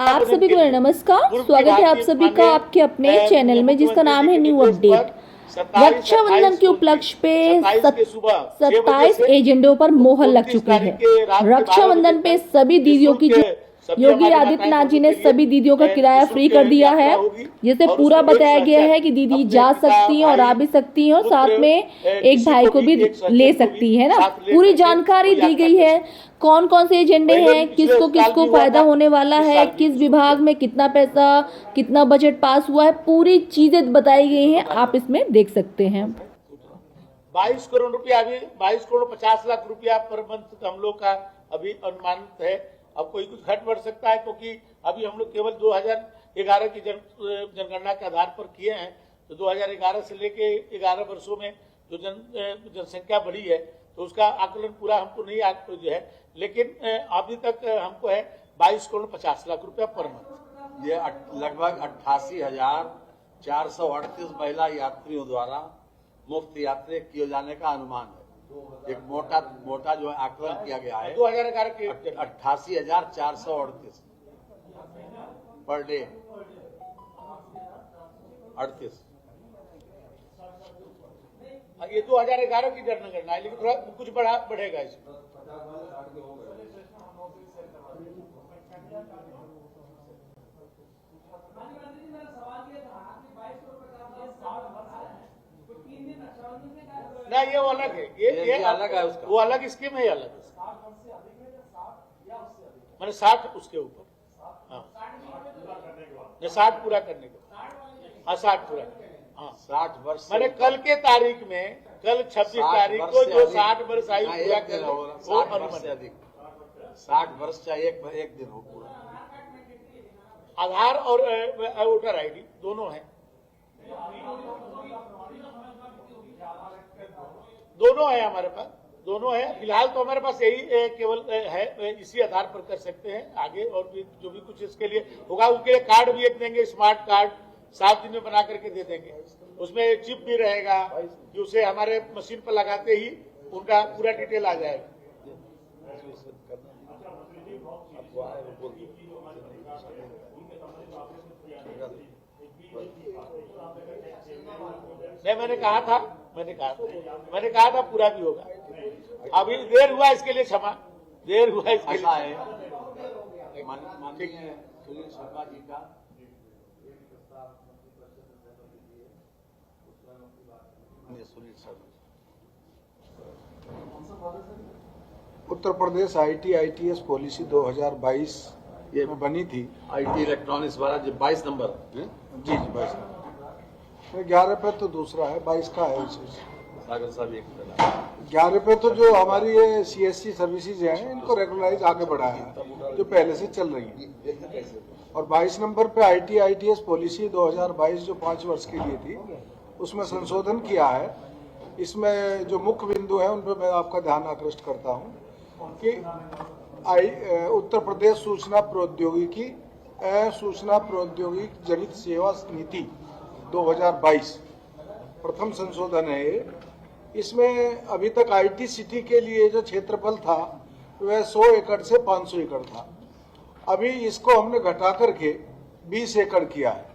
आप सभी को नमस्कार। स्वागत है आप सभी का आपके अपने चैनल में जिसका नाम है न्यू अपडेट। रक्षाबंधन के उपलक्ष्य पे 27 एजेंडों पर मोहर लग चुकी है। रक्षाबंधन पे सभी दीदियों की योगी आदित्यनाथ जी ने सभी दीदियों का किराया फ्री कर दिया है, जिसे पूरा बताया गया है कि दीदी जा सकती हैं और आ भी सकती हैं और साथ में एक भाई को भी ले सकती है ना। पूरी जानकारी दी गई है, कौन कौन से एजेंडे हैं, किसको किसको फायदा होने वाला है, किस विभाग में कितना पैसा, कितना बजट पास हुआ है, पूरी चीजें बताई गई हैं। आप इसमें देख सकते हैं। 22 करोड़ रुपया, अभी 22 करोड़ 50 लाख रुपया पर मंथ हम लोग का अभी अनुमानित है। अब कोई कुछ घट बढ़ सकता है, क्योंकि अभी हम लोग केवल 2011 की जनगणना के आधार पर किए हैं। तो 2011 से लेके 11 वर्षों में जो जनसंख्या बढ़ी है, तो उसका आकलन पूरा हमको नहीं जो है, लेकिन अभी तक हमको है 22 करोड़ 50 लाख रुपया पर मंथ। ये लगभग 88,438 महिला यात्रियों द्वारा मुफ्त यात्रा किए जाने का अनुमान है। एक मोटा जो आकलन किया गया है 2011 के 88,438 पर डे 38। ये 2011 की जनगणना है, लेकिन थोड़ा कुछ बढ़ेगा इसमें। ना ये वो अलग है, ये अलग है उसका, वो अलग स्कीम है, अलग मैंने 60 उसके ऊपर, हाँ 60 पूरा करने के, हाँ 60 पूरा, हाँ 60 वर्ष। मैंने कल के तारीख में, कल 26 तारीख को जो 60 वर्ष आयु पूरा कर वो अनुमान है। 60 वर्ष चाहे एक दिन हो पूरा। आधार और वोटर आईडी दोनों है, दोनों है हमारे पास, दोनों है। फिलहाल तो हमारे पास यही केवल है, इसी आधार पर कर सकते हैं। आगे और भी जो भी कुछ इसके लिए होगा, उसके लिए कार्ड भी एक देंगे, स्मार्ट कार्ड 7 दिन में बना करके दे देंगे। उसमें चिप भी रहेगा कि उसे हमारे मशीन पर लगाते ही उनका पूरा डिटेल आ जाएगा। नहीं, मैंने कहा था पूरा भी होगा। अभी देर हुआ इसके लिए क्षमा, देर हुआ इसके लिए। माननीय सुनील शर्मा जी का उत्तर प्रदेश IT/ITS पॉलिसी 2022 ये में बनी थी। IT इलेक्ट्रॉनिक्स द्वारा जो 22 नंबर जी 22 11 पे तो दूसरा है, 22 का है। सागर साहब 11 पे तो जो हमारी ये CSC सर्विसेज हैं, इनको रेगुलराइज आगे बढ़ाया है, जो पहले से चल रही है। और 22 नंबर पे IT/ITS पॉलिसी 2022 जो 5 वर्ष के लिए थी, उसमें संशोधन किया है। इसमें जो मुख्य बिंदु है उन पर मैं आपका ध्यान आकृष्ट करता हूँ कि उत्तर प्रदेश सूचना प्रौद्योगिकी जनित सेवा नीति 2022 प्रथम संशोधन है ये। इसमें अभी तक IT सिटी के लिए जो क्षेत्रफल था वह 100 एकड़ से 500 एकड़ था। अभी इसको हमने घटा करके 20 एकड़ किया है।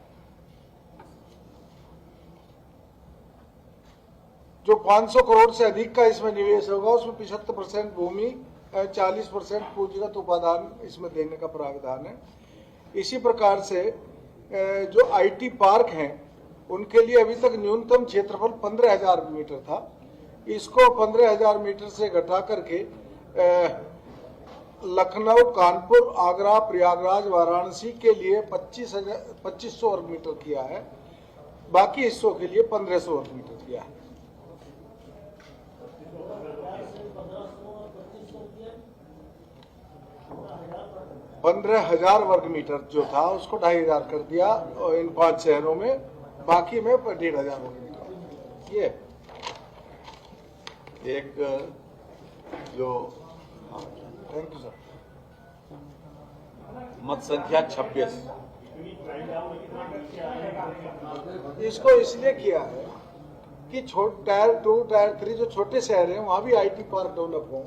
जो 500 करोड़ से अधिक का इसमें निवेश होगा, उसमें 75% भूमि 40% पूंजीगत उपादान इसमें देने का प्रावधान है। इसी प्रकार से जो IT पार्क हैं उनके लिए अभी तक न्यूनतम क्षेत्रफल 15,000 मीटर था। इसको 15,000 मीटर से घटा करके लखनऊ, कानपुर, आगरा, प्रयागराज, वाराणसी के लिए 2500 वर्ग मीटर किया है। बाकी हिस्सों के लिए 1500 वर्ग मीटर किया है। 15,000 वर्ग मीटर जो था उसको 2,500 कर दिया इन 5 शहरों में, बाकी में 1,500 वर्ग मीटर। ये एक जो थैंक यू सर। मत संख्या 26 इसको इसलिए किया है कि टायर 2, टायर 3 जो छोटे शहर हैं वहाँ भी IT पार्क डेवलप हो,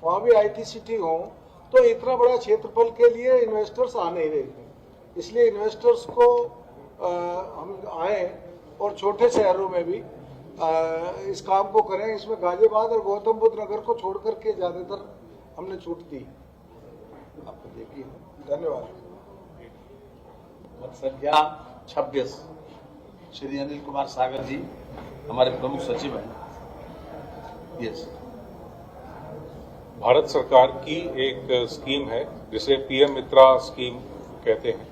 वहाँ भी IT सिटी हो, तो इतना बड़ा क्षेत्रफल के लिए इन्वेस्टर्स आ नहीं रहे थे। इसलिए इन्वेस्टर्स को हम आए और छोटे शहरों में भी इस काम को करें। इसमें गाजियाबाद और गौतम बुद्ध नगर को छोड़ करके ज्यादातर हमने छूट दी। आपको देखिए, धन्यवाद। मत संख्या 26 श्री अनिल कुमार सागर जी हमारे प्रमुख सचिव हैं। यस, भारत सरकार की एक स्कीम है जिसे पीएम मित्रा स्कीम कहते हैं,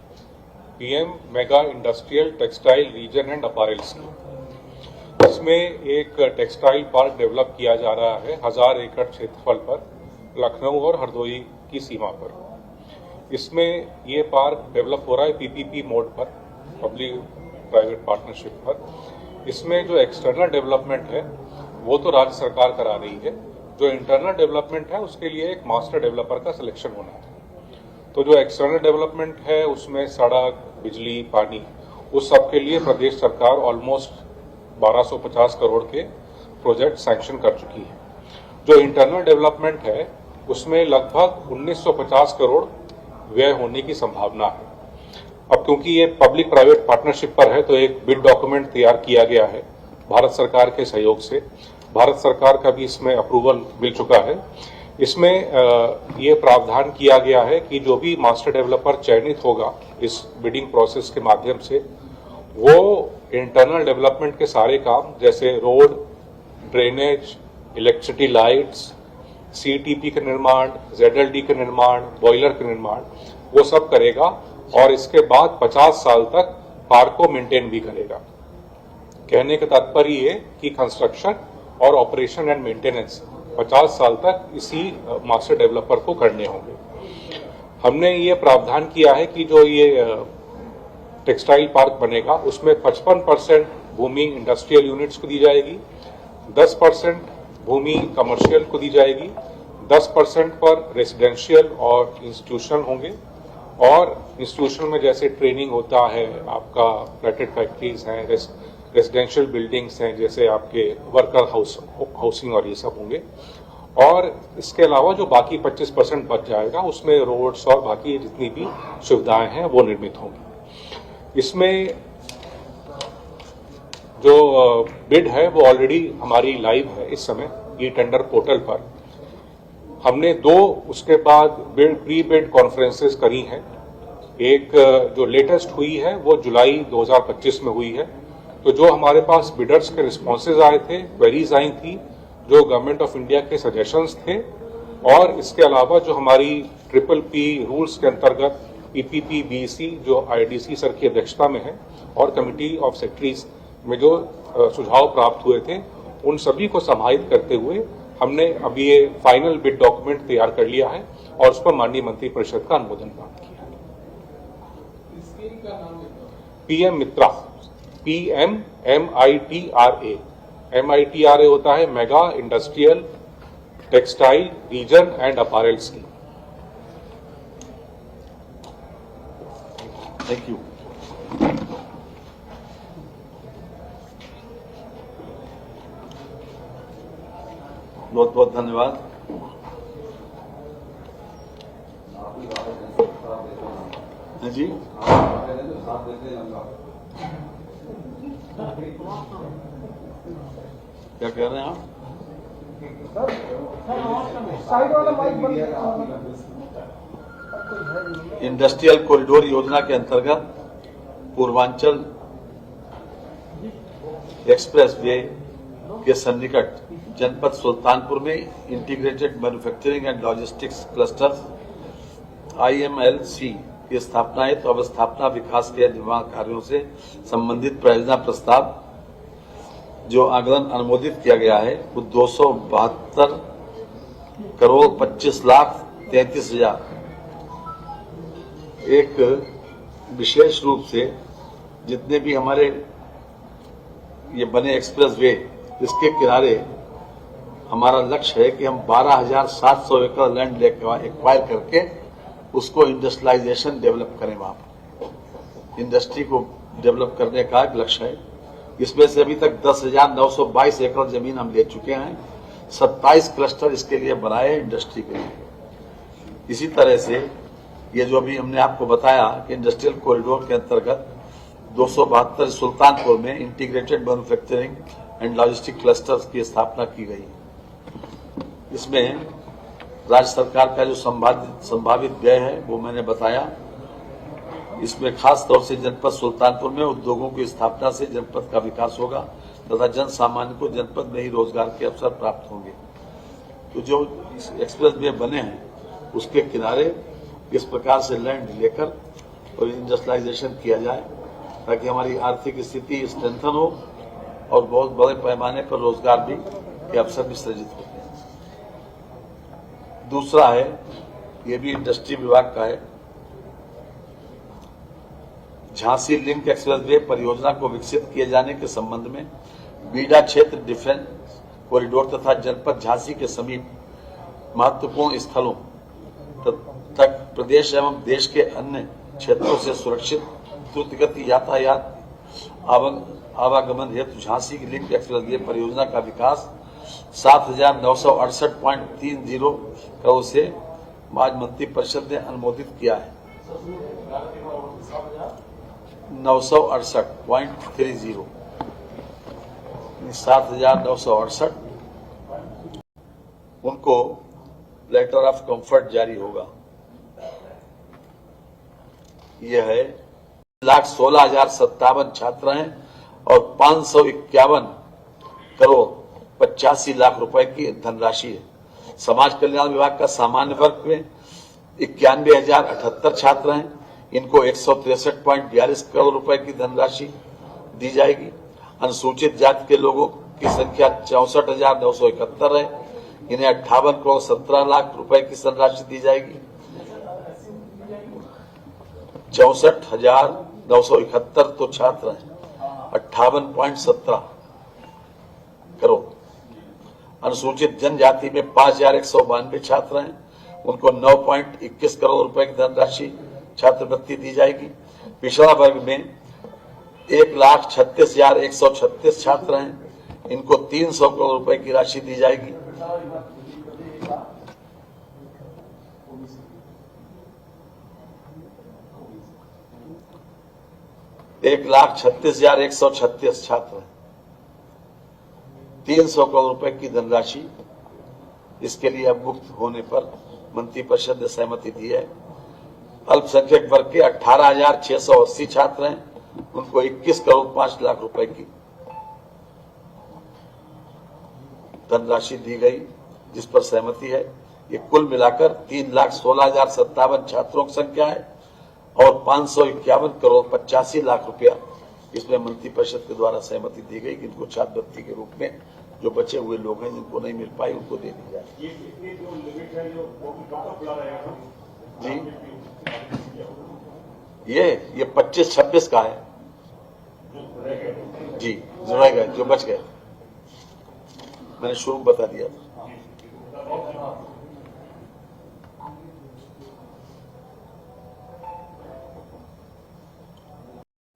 PM mega industrial textile reason and apparel scheme. इसमें एक टेक्सटाइल पार्क डेवलप किया जा रहा है 1000 एकड़ क्षेत्रफल पर, लखनऊ और हरदोई की सीमा पर। इसमें ये पार्क डेवलप हो रहा है पीपीपी मोड पर, पब्लिक प्राइवेट पार्टनरशिप पर। इसमें जो एक्सटर्नल डेवलपमेंट है वो तो राज्य सरकार करा रही है, जो इंटरनल डेवलपमेंट है उसके लिए एक मास्टर डेवलपर का सिलेक्शन होना है। तो जो एक्सटर्नल डेवलपमेंट है उसमें सड़क, बिजली, पानी, उस सब के लिए प्रदेश सरकार ऑलमोस्ट 1250 करोड़ के प्रोजेक्ट सैंक्शन कर चुकी है। जो इंटरनल डेवलपमेंट है उसमें लगभग 1950 करोड़ व्यय होने की संभावना है। अब क्योंकि ये पब्लिक प्राइवेट पार्टनरशिप पर है तो एक बिड डॉक्यूमेंट तैयार किया गया है भारत सरकार के सहयोग से। भारत सरकार का भी इसमें अप्रूवल मिल चुका है। इसमें ये प्रावधान किया गया है कि जो भी मास्टर डेवलपर चयनित होगा इस बिडिंग प्रोसेस के माध्यम से, वो इंटरनल डेवलपमेंट के सारे काम जैसे road, drainage, electricity lights, CTP के निर्माण, जेडएलडी के निर्माण, बॉयलर के निर्माण, वो सब करेगा और इसके बाद 50 साल तक पार्क को मेंटेन भी करेगा। कहने का तात्पर्य ये कि कंस्ट्रक्शन और ऑपरेशन एंड मेंटेनेंस 50 साल तक इसी मास्टर डेवलपर को करने होंगे। हमने ये प्रावधान किया है कि जो ये टेक्सटाइल पार्क बनेगा उसमें 55% भूमि इंडस्ट्रियल यूनिट्स को दी जाएगी, 10% भूमि कमर्शियल को दी जाएगी, 10% पर रेसिडेंशियल और इंस्टीट्यूशन होंगे। और इंस्टीट्यूशन में जैसे ट्रेनिंग होता है, आपका फ्लैटेड फैक्ट्रीज हैं, रेसिडेंशियल बिल्डिंग्स हैं, जैसे आपके वर्कर हाउसिंग और ये सब होंगे। और इसके अलावा जो बाकी 25% बच जाएगा उसमें रोड्स और बाकी जितनी भी सुविधाएं हैं वो निर्मित होंगी। इसमें जो बिड है वो ऑलरेडी हमारी लाइव है इस समय ई टेंडर पोर्टल पर। हमने 2 उसके बाद प्री बिड कॉन्फ्रेंसेस करी हैं। एक जो लेटेस्ट हुई है वो जुलाई 2025 में हुई है। तो जो हमारे पास बिडर्स के रिस्पॉन्सेज आए थे, क्वेरीज आई थी, जो गवर्नमेंट ऑफ इंडिया के सजेशंस थे, और इसके अलावा जो हमारी PPP रूल्स के अंतर्गत PPP BC जो IDC सर की अध्यक्षता में है और कमिटी ऑफ सेक्रेटरीज में जो सुझाव प्राप्त हुए थे, उन सभी को समाहित करते हुए हमने अभी ये फाइनल बिड डॉक्यूमेंट तैयार कर लिया है और उस पर माननीय मंत्रिपरिषद का अनुमोदन प्राप्त किया है। PM मित्रा, PMMITRA। MITRA होता है mega industrial textile reason and apparel scheme. Thank you. बहुत बहुत धन्यवाद। हाँ जी, क्या कह रहे हैं आप? इंडस्ट्रियल कॉरिडोर योजना के अंतर्गत पूर्वांचल एक्सप्रेस वे के सन्निकट जनपद सुल्तानपुर में integrated manufacturing and logistics cluster IMLC की स्थापना हेतु अवस्थापना विकास के निर्माण कार्यों से संबंधित परियोजना प्रस्ताव जो आगमन अनुमोदित किया गया है वो 272 करोड़ 25 लाख 33 हजार। एक विशेष रूप से जितने भी हमारे ये बने एक्सप्रेस वे, इसके किनारे हमारा लक्ष्य है कि हम 12,700 एकड़ लैंड एक्वायर करके उसको इंडस्ट्रियलाइजेशन डेवलप करें। वहां पर इंडस्ट्री को डेवलप करने का एक लक्ष्य है। इसमें से अभी तक 10,922 एकड़ जमीन हम ले चुके हैं। 27 क्लस्टर इसके लिए बनाए इंडस्ट्री के लिए। इसी तरह से ये जो अभी हमने आपको बताया कि इंडस्ट्रियल कॉरिडोर के अंतर्गत 272 सुल्तानपुर में integrated manufacturing and logistic clusters की स्थापना की गई। इसमें राज्य सरकार का जो संभावित व्यय है वो मैंने बताया। इसमें खास तौर से जनपद सुल्तानपुर में उद्योगों की स्थापना से जनपद का विकास होगा तथा जन सामान्य को जनपद में ही रोजगार के अवसर प्राप्त होंगे। तो जो एक्सप्रेस वे बने हैं उसके किनारे इस प्रकार से लैंड लेकर और इंडस्ट्रियलाइजेशन किया जाए ताकि हमारी आर्थिक स्थिति स्ट्रेंथन हो और बहुत बड़े पैमाने पर रोजगार भी के अवसर भी सृजित होते हैं। दूसरा है, ये भी इंडस्ट्री विभाग का है, झांसी लिंक एक्सप्रेसवे परियोजना को विकसित किए जाने के संबंध में बीडा क्षेत्र डिफेंस कॉरिडोर तथा जनपद झांसी के समीप महत्वपूर्ण स्थलों तक प्रदेश एवं देश के अन्य क्षेत्रों से सुरक्षित द्रुतगति यातायात आवागमन हेतु झांसी की लिंक एक्सप्रेसवे परियोजना का विकास 7,968.30 करोड़ से आज मंत्री परिषद ने अनुमोदित किया है। 968.30 7,968 उनको लेटर ऑफ कंफर्ट जारी होगा। यह है 1,16,057 छात्र हैं और 551 करोड़ 85 लाख रुपए की धनराशि है। समाज कल्याण विभाग का सामान्य वर्ग में 91,078 छात्र हैं, इनको 163.42 करोड़ रुपए की धनराशि दी जाएगी। अनुसूचित जाति के लोगों की संख्या 64,971 है, इन्हें 58 करोड़ 17 लाख रुपए की धनराशि दी जाएगी। 64,971 तो छात्र हैं, 58.17 करोड़। अनुसूचित जनजाति में 5,192 छात्र हैं, उनको 9.21 करोड़ रुपए की धनराशि छात्रवृत्ति दी जाएगी। पिछड़ा वर्ग में 1,36,136 छात्र हैं, इनको 300 करोड़ रुपए की राशि दी जाएगी। एक 1,36,136 छात्र हैं, 300 करोड़ रुपए की धनराशि इसके लिए अब मुक्त होने पर मंत्रिपरिषद ने सहमति दी है। अल्पसंख्यक वर्ग के 18,680 छात्र हैं, उनको 21 करोड़ 5 लाख रुपए की धनराशि दी गई, जिस पर सहमति है। ये कुल मिलाकर 3,16,057 छात्रों की संख्या है और 551 करोड़ 85 लाख रुपया इसमें मंत्रिपरिषद के द्वारा सहमति दी गई कि इनको छात्रवृत्ति के रूप में जो बचे हुए लोग हैं जिनको नहीं मिल पाई उनको दे दी जाए। जी, ये 25-26 का है जी, जुड़ेगा जो बच गए, मैंने शुरू में बता दिया था।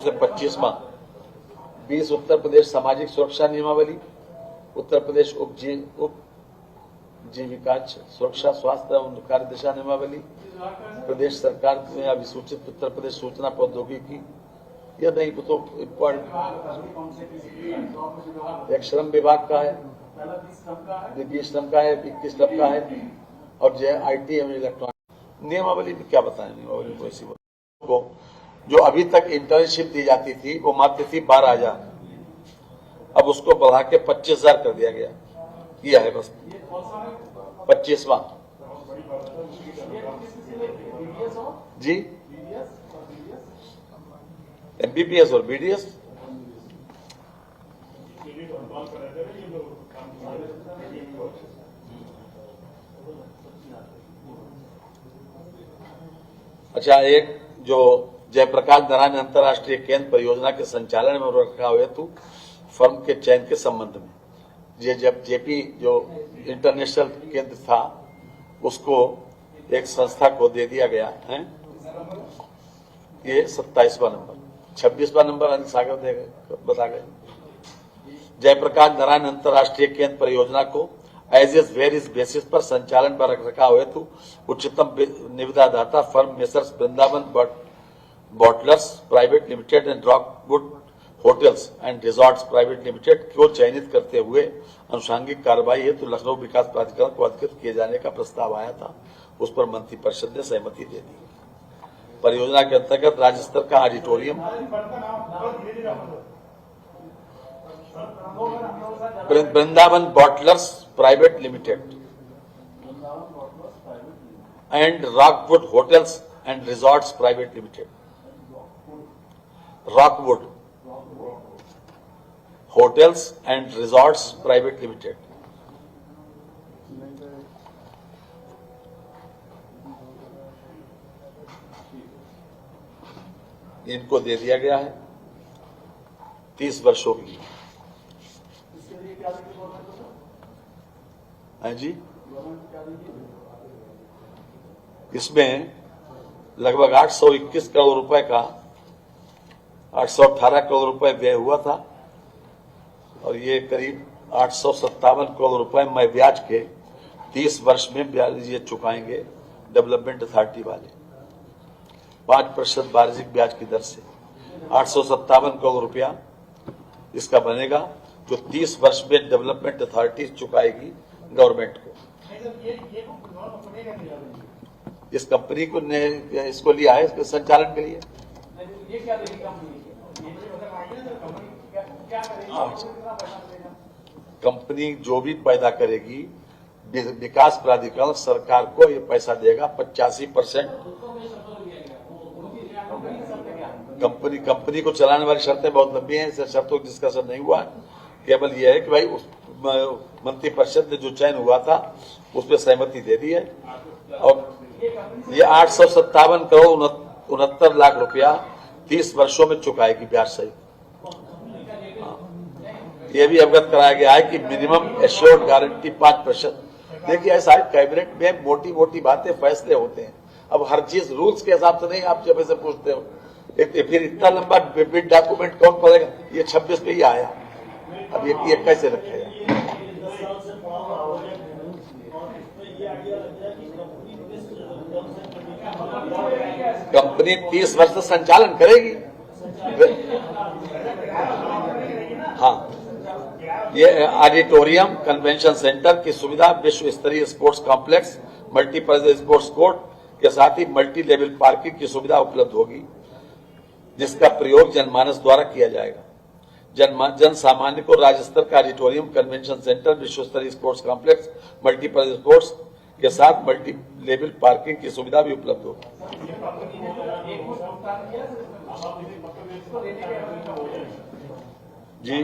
25वां 20 उत्तर प्रदेश सामाजिक सुरक्षा नियमावली, उत्तर प्रदेश उपजीविका सुरक्षा स्वास्थ्य एवं कार्य दिशा नियमावली, प्रदेश सरकार में अभिसूचित उत्तर प्रदेश सूचना प्रौद्योगिकी, यह नहीं तो एक श्रम विभाग का है, 20 श्रम का है, 21 श्रम का है और जो IT एवं इलेक्ट्रॉनिक नियमावली में क्या बताएं। नियमावली को ऐसी को जो अभी तक इंटर्नशिप दी जाती थी वो मात्र थी 12,000, अब उसको बढ़ा के 25,000 कर दिया गया। यह है बस 25वां जी, MBBS और BDS। अच्छा, एक जो जयप्रकाश नारायण अंतर्राष्ट्रीय केंद्र परियोजना के संचालन में रखा हेतु फर्म के चयन के संबंध में ये जब JP जो इंटरनेशनल केंद्र था उसको एक संस्था को दे दिया गया है। ये 27वां नंबर, 26वां नंबर अनिल सागर बता गए। जयप्रकाश नारायण अंतर्राष्ट्रीय केंद्र परियोजना को एज एज वेरियस बेसिस पर संचालन पर रख रखाव हेतु उच्चतम निविदादाता firm Messrs Vrindavan Bottlers Private Limited and Rockwood Hotels and Resorts Private Limited को चयनित करते हुए अनुषांगिक कार्रवाई हेतु लखनऊ विकास प्राधिकरण को अधिकृत किए जाने का प्रस्ताव आया था, उस पर मंत्रिपरिषद ने सहमति दे दी। परियोजना के अंतर्गत राज्य स्तर का auditorium Vrindavan Bottlers Private Limited and Rockwood Hotels and Resorts Private Limited, Rockwood Hotels and Resorts Private Limited इनको दे दिया गया है 30 वर्षों के लिए। हाँ जी, इसमें लगभग 821 करोड़ रुपए का 818 करोड़ रुपए व्यय हुआ था और ये करीब 857 करोड़ रुपए मैं ब्याज के 30 वर्ष में ब्याज ये चुकाएंगे डेवलपमेंट अथॉरिटी वाले 5% वार्षिक ब्याज की दर से 857 करोड़ रुपया इसका बनेगा, जो 30 वर्ष में डेवलपमेंट अथॉरिटी चुकाएगी गवर्नमेंट को। इस कंपनी को ने इसको लिया है इसके संचालन के लिए। कंपनी जो भी पैदा करेगी विकास प्राधिकरण सरकार को ये पैसा देगा 85%। कंपनी को चलाने वाली शर्तें बहुत लंबी हैं, इस शर्तों की डिस्कशन नहीं हुआ। केवल यह है कि भाई उस मंत्रिपरिषद ने जो चयन हुआ था उस पर सहमति दे दी है और ये 857 करोड़ 69 लाख रुपया 30 वर्षों में चुकाएगी ब्याज सहित। ये भी अवगत कराया गया है कि मिनिमम एश्योर्ड गारंटी 5%। देखिए ऐसा है, कैबिनेट में मोटी मोटी बातें फैसले होते हैं, अब हर चीज रूल्स के हिसाब से नहीं। आप जब ऐसे पूछते हो फिर इतना लंबा बिड डॉक्यूमेंट कौन पढ़ेगा? ये 26 पे ही आया, अब ये कैसे रखेगा? कंपनी 30 वर्ष से संचालन करेगी। हाँ, ये ऑडिटोरियम कन्वेंशन सेंटर की सुविधा विश्व स्तरीय sports complex multipurpose sports court के साथ ही मल्टी लेवल पार्किंग की सुविधा उपलब्ध होगी, जिसका प्रयोग जनमानस द्वारा किया जाएगा। जन सामान्य को राज्य स्तर का ऑडिटोरियम कन्वेंशन सेंटर विश्व स्तरीय स्पोर्ट्स कॉम्प्लेक्स मल्टीपर्पज स्पोर्ट्स के साथ मल्टी लेवल पार्किंग की सुविधा भी उपलब्ध होगी। जी